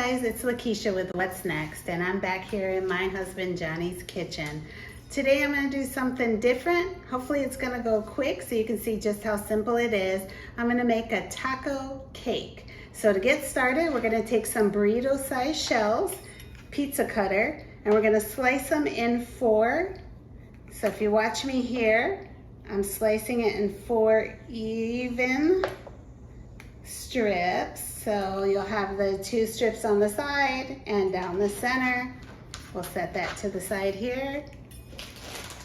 guys, it's Lakeisha with What's Next, and I'm back here in my husband Johnny's kitchen. Today I'm going to do something different. Hopefully it's going to go quick so you can see just how simple it is. I'm going to make a taco cake. So to get started, we're going to take some burrito size shells, pizza cutter, and we're going to slice them in 4. So if you watch me here, I'm slicing it in 4 even strips. So you'll have the 2 strips on the side and down the center. We'll set that to the side here.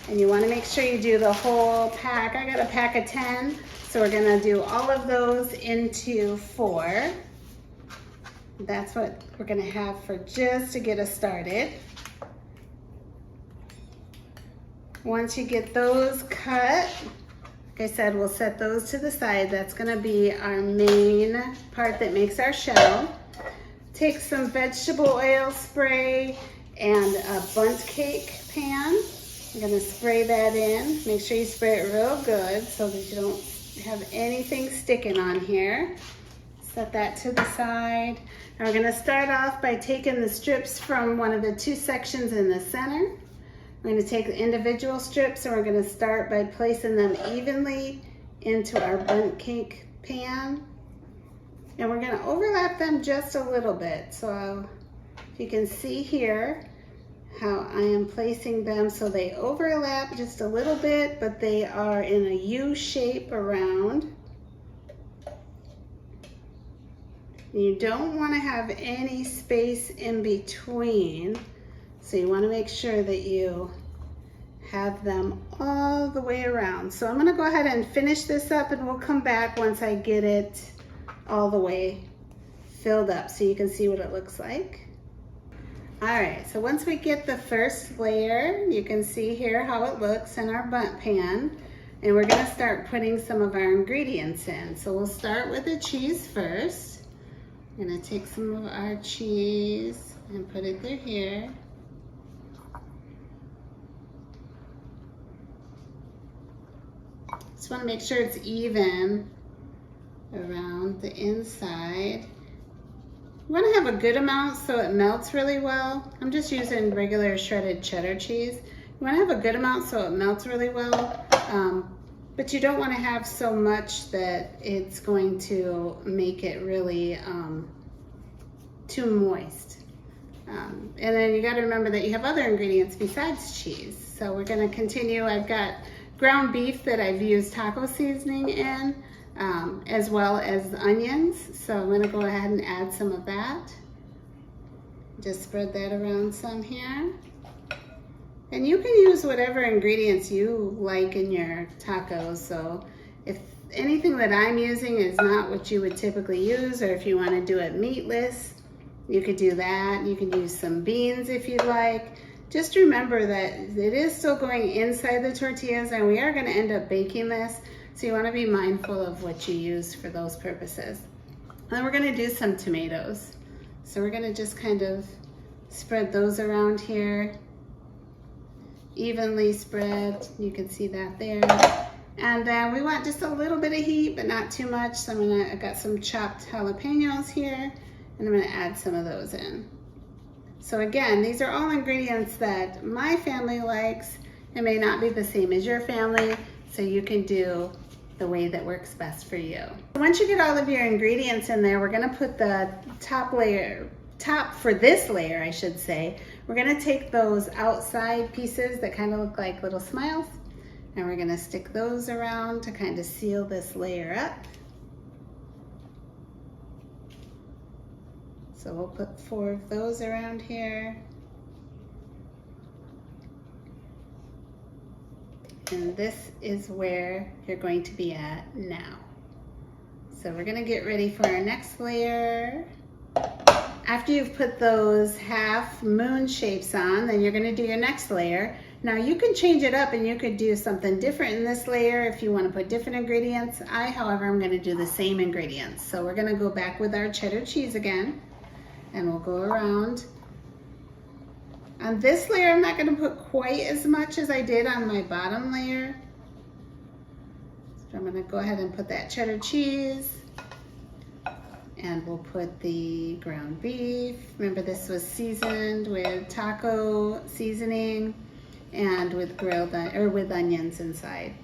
And you want to make sure you do the whole pack. I got a pack of 10, so we're going to do all of those into 4. That's what we're going to have for just to get us started. Once you get those cut, like I said, we'll set those to the side. That's going to be our main part that makes our shell. Take some vegetable oil spray and a bundt cake pan. I'm going to spray that in. Make sure you spray it real good so that you don't have anything sticking on here. Set that to the side. And we're going to start off by taking the strips from one of the 2 sections in the center. We're going to take the individual strips and we're going to start by placing them evenly into our bundt cake pan. And we're going to overlap them just a little bit. So if you can see here how I am placing them so they overlap just a little bit, but they are in a U shape around. You don't want to have any space in between. So you want to make sure that you have them all the way around. So I'm going to go ahead and finish this up and we'll come back once I get it all the way filled up so you can see what it looks like. All right, so once we get the first layer, you can see here how it looks in our bundt pan. And we're going to start putting some of our ingredients in. So we'll start with the cheese first. I'm going to take some of our cheese and put it through here. Just want to make sure it's even around the inside. You want to have a good amount so it melts really well. I'm just using regular shredded cheddar cheese. You want to have a good amount so it melts really well, but you don't want to have so much that it's going to make it really too moist. And then you got to remember that you have other ingredients besides cheese. So we're going to continue. I've got ground beef that I've used taco seasoning in, as well as onions. So I'm gonna go ahead and add some of that. Just spread that around some here. And you can use whatever ingredients you like in your tacos. So if anything that I'm using is not what you would typically use, or if you want to do it meatless, you could do that. You can use some beans if you'd like. Just remember that it is still going inside the tortillas and we are going to end up baking this. So you want to be mindful of what you use for those purposes. And then we're going to do some tomatoes. So we're going to just kind of spread those around here. Evenly spread. You can see that there. And then we want just a little bit of heat, but not too much. So I got some chopped jalapenos here and I'm going to add some of those in. So again, these are all ingredients that my family likes. It may not be the same as your family, so you can do the way that works best for you. Once you get all of your ingredients in there, we're gonna put the top for this layer, I should say. We're gonna take those outside pieces that kind of look like little smiles, and we're gonna stick those around to kind of seal this layer up. So we'll put 4 of those around here. And this is where you're going to be at now. So we're gonna get ready for our next layer. After you've put those half moon shapes on, then you're gonna do your next layer. Now you can change it up and you could do something different in this layer if you wanna put different ingredients. However, I'm gonna do the same ingredients. So we're gonna go back with our cheddar cheese again. And we'll go around. On this layer, I'm not going to put quite as much as I did on my bottom layer. So I'm going to go ahead and put that cheddar cheese. And we'll put the ground beef. Remember, this was seasoned with taco seasoning and with with onions inside.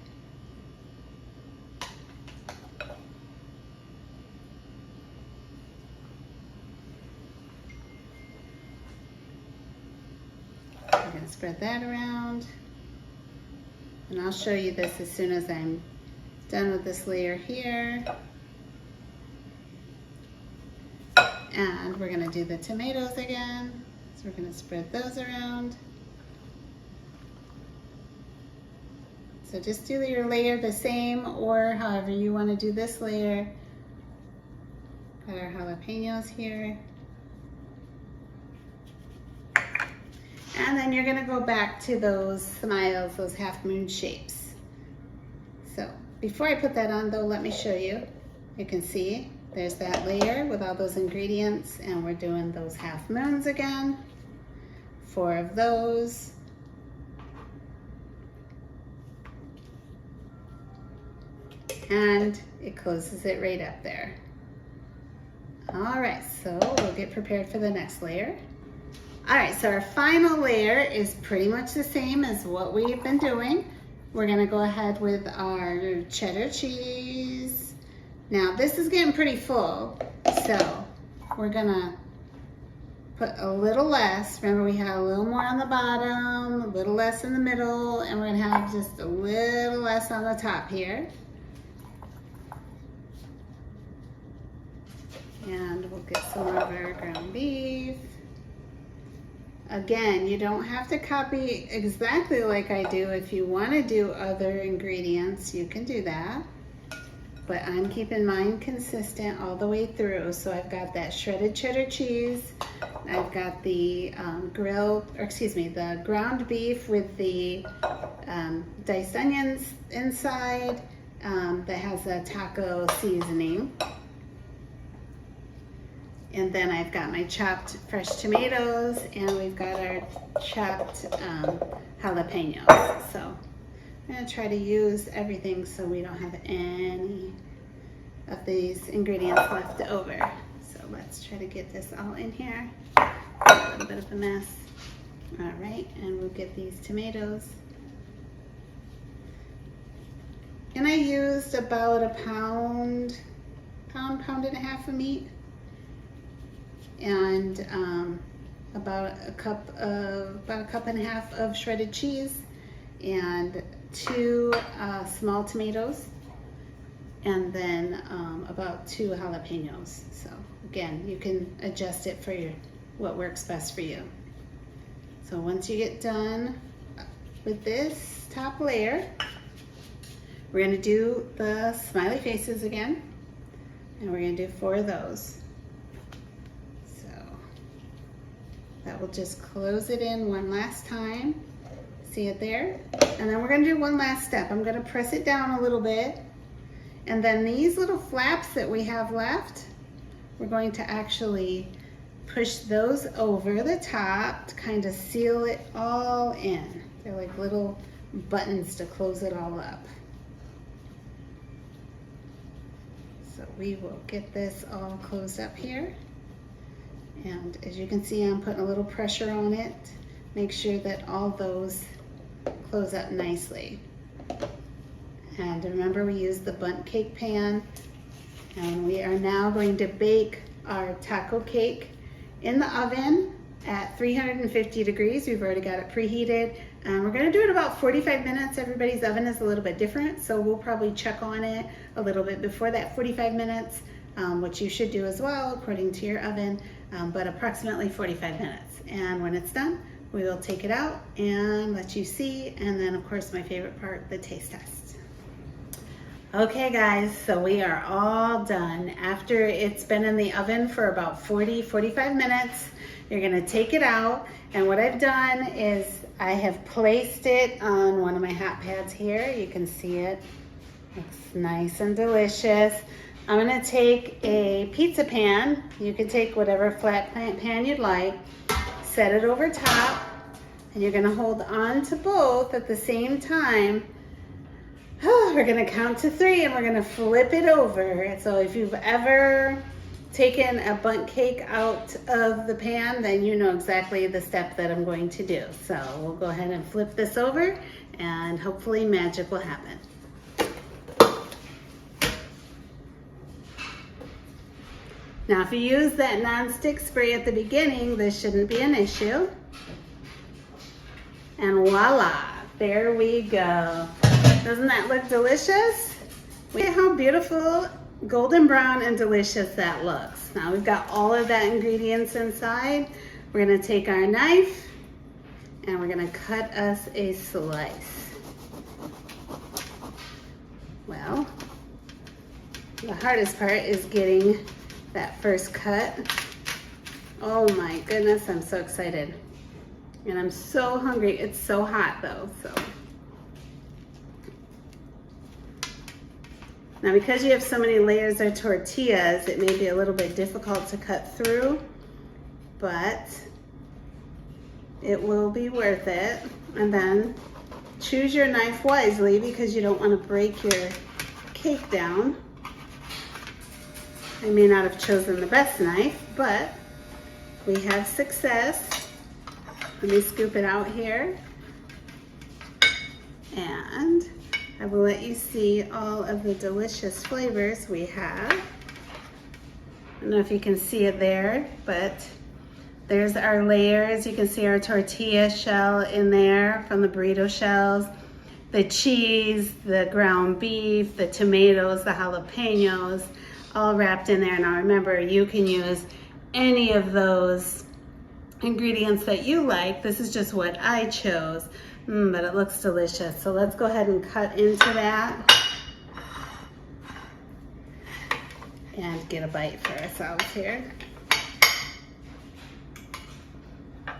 I'm gonna spread that around. And I'll show you this as soon as I'm done with this layer here. And we're gonna do the tomatoes again. So we're gonna spread those around. So just do your layer the same, or however you wanna do this layer. Got our jalapenos here. And then you're gonna go back to those smiles, those half moon shapes. So before I put that on though, let me show you. You can see there's that layer with all those ingredients, and we're doing those half moons again. 4 of those. And it closes it right up there. All right, so we'll get prepared for the next layer. All right, so our final layer is pretty much the same as what we've been doing. We're gonna go ahead with our cheddar cheese. Now this is getting pretty full, so we're gonna put a little less. Remember, we had a little more on the bottom, a little less in the middle, and we're gonna have just a little less on the top here. And we'll get some of our ground beef. Again, you don't have to copy exactly like I do. If you want to do other ingredients, you can do that. But I'm keeping mine consistent all the way through. So I've got that shredded cheddar cheese. I've got the the ground beef with the diced onions inside that has a taco seasoning. And then I've got my chopped fresh tomatoes, and we've got our chopped jalapenos. So I'm gonna try to use everything so we don't have any of these ingredients left over. So let's try to get this all in here. A little bit of a mess. All right, and we'll get these tomatoes. And I used about a pound and a half of meat. And about a cup and a half of shredded cheese, and 2 small tomatoes, and then about 2 jalapenos. So again, you can adjust it for what works best for you. So once you get done with this top layer, we're gonna do the smiley faces again, and we're gonna do 4 of those. That will just close it in one last time. See it there? And then we're gonna do one last step. I'm gonna press it down a little bit. And then these little flaps that we have left, we're going to actually push those over the top to kind of seal it all in. They're like little buttons to close it all up. So we will get this all closed up here. And as you can see, I'm putting a little pressure on it. Make sure that all those close up nicely. And remember, we used the bundt cake pan. And we are now going to bake our taco cake in the oven at 350 degrees. We've already got it preheated. We're gonna do it about 45 minutes. Everybody's oven is a little bit different, so we'll probably check on it a little bit before that 45 minutes, which you should do as well according to your oven. But approximately 45 minutes. And when it's done, we will take it out and let you see. And then of course, my favorite part, the taste test. Okay guys, so we are all done. After it's been in the oven for about 45 minutes, you're gonna take it out. And what I've done is I have placed it on one of my hot pads here. You can see it, looks nice and delicious. I'm gonna take a pizza pan. You can take whatever flat pan you'd like, set it over top, and you're gonna hold on to both at the same time. We're gonna count to 3 and we're gonna flip it over. So if you've ever taken a bundt cake out of the pan, then you know exactly the step that I'm going to do. So we'll go ahead and flip this over and hopefully magic will happen. Now if you use that non-stick spray at the beginning, this shouldn't be an issue. And voila, there we go. Doesn't that look delicious? Look at how beautiful, golden brown and delicious that looks. Now we've got all of that ingredients inside. We're gonna take our knife and we're gonna cut us a slice. Well, the hardest part is getting that first cut. Oh my goodness, I'm so excited. And I'm so hungry. It's so hot though, so. Now because you have so many layers of tortillas, it may be a little bit difficult to cut through, but it will be worth it. And then choose your knife wisely because you don't want to break your cake down. I may not have chosen the best knife, but we have success. Let me scoop it out here. And I will let you see all of the delicious flavors we have. I don't know if you can see it there, but there's our layers. You can see our tortilla shell in there from the burrito shells, the cheese, the ground beef, the tomatoes, the jalapenos, all wrapped in there. Now remember, you can use any of those ingredients that you like. This is just what I chose, but it looks delicious. So let's go ahead and cut into that and get a bite for ourselves here.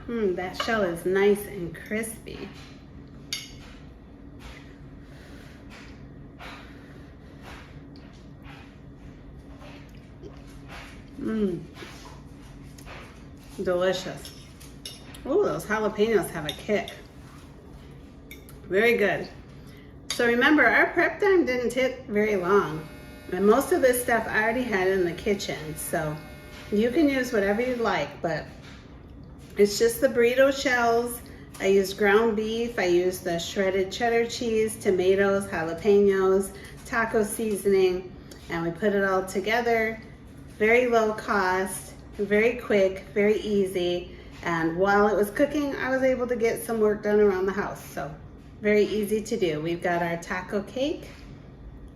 That shell is nice and crispy. Delicious. Oh, those jalapenos have a kick. Very good. So remember, our prep time didn't take very long. And most of this stuff I already had in the kitchen. So you can use whatever you like, but it's just the burrito shells. I used ground beef. I used the shredded cheddar cheese, tomatoes, jalapenos, taco seasoning, and we put it all together. Very low cost, very quick, very easy. And while it was cooking, I was able to get some work done around the house. So very easy to do. We've got our taco cake,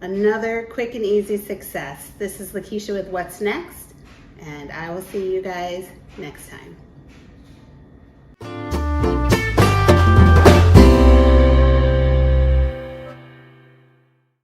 another quick and easy success. This is Lakeisha with What's Next, and I will see you guys next time.